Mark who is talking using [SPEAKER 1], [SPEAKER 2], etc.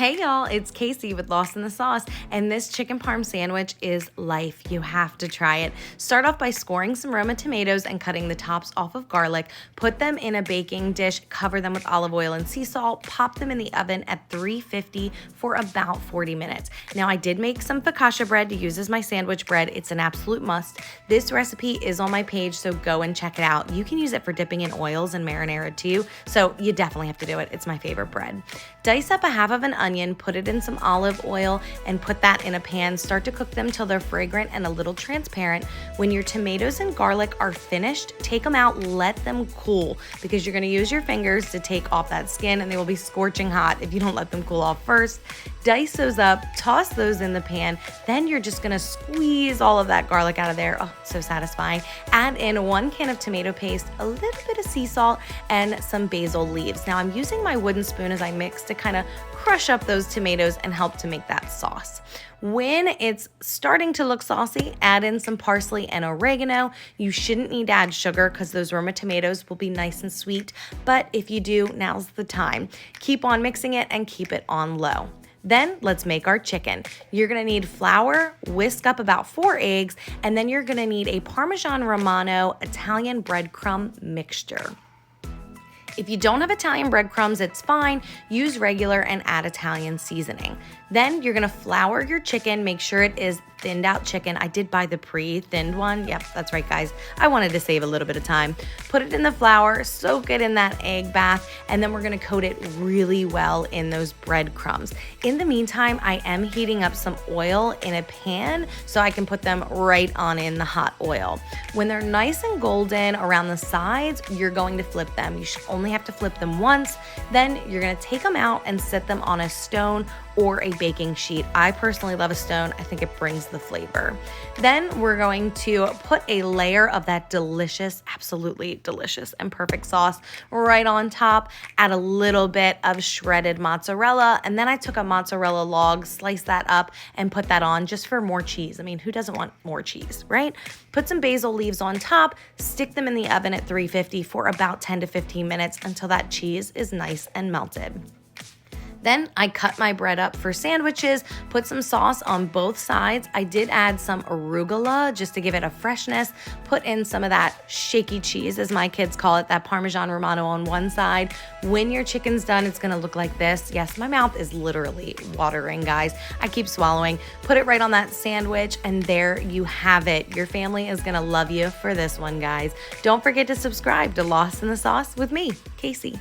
[SPEAKER 1] Hey y'all, it's Casey with Lost in the Sauce, and this chicken parm sandwich is life. You have to try it. Start off by scoring some Roma tomatoes and cutting the tops off of garlic. Put them in a baking dish, cover them with olive oil and sea salt, pop them in the oven at 350 for about 40 minutes. Now I did make some focaccia bread to use as my sandwich bread. It's an absolute must. This recipe is on my page, so go and check it out. You can use it for dipping in oils and marinara too, so you definitely have to do it. It's my favorite bread. Dice up a half of an onion, put it in some olive oil, and put that in a pan. Start to cook them till they're fragrant and a little transparent. When your tomatoes and garlic are finished, take them out, let them cool, because you're gonna use your fingers to take off that skin and they will be scorching hot if you don't let them cool off first. Dice those up, toss those in the pan, then you're just gonna squeeze all of that garlic out of there. Oh, so satisfying. Add in 1 can of tomato paste, a little bit of sea salt, and some basil leaves. Now I'm using my wooden spoon as I mix to kind of crush up those tomatoes and help to make that sauce. When it's starting to look saucy, add in some parsley and oregano. You shouldn't need to add sugar because those Roma tomatoes will be nice and sweet, but if you do, now's the time. Keep on mixing it and keep it on low. Then let's make our chicken. You're gonna need flour, whisk up about 4 eggs, and then you're gonna need a Parmesan Romano Italian breadcrumb mixture. If you don't have Italian breadcrumbs, it's fine. Use regular and add Italian seasoning. Then you're gonna flour your chicken. Make sure it is thinned out chicken. I did buy the pre-thinned one. Yep, that's right, guys. I wanted to save a little bit of time. Put it in the flour, soak it in that egg bath, and then we're gonna coat it really well in those breadcrumbs. In the meantime, I am heating up some oil in a pan so I can put them right on in the hot oil. When they're nice and golden around the sides, you're going to flip them. You should only have to flip them once. Then you're gonna take them out and set them on a stone or a baking sheet. I personally love a stone. I think it brings the flavor. Then we're going to put a layer of that delicious, absolutely delicious and perfect sauce right on top. Add a little bit of shredded mozzarella, and then I took a mozzarella log, sliced that up, and put that on just for more cheese. I mean, who doesn't want more cheese, right? Put some basil leaves on top, stick them in the oven at 350 for about 10 to 15 minutes until that cheese is nice and melted. Then I cut my bread up for sandwiches, put some sauce on both sides. I did add some arugula just to give it a freshness, put in some of that shaky cheese, as my kids call it, that Parmesan Romano on one side. When your chicken's done, it's gonna look like this. Yes, my mouth is literally watering, guys. I keep swallowing. Put it right on that sandwich, and there you have it. Your family is gonna love you for this one, guys. Don't forget to subscribe to Lost in the Sauce with me, Casey.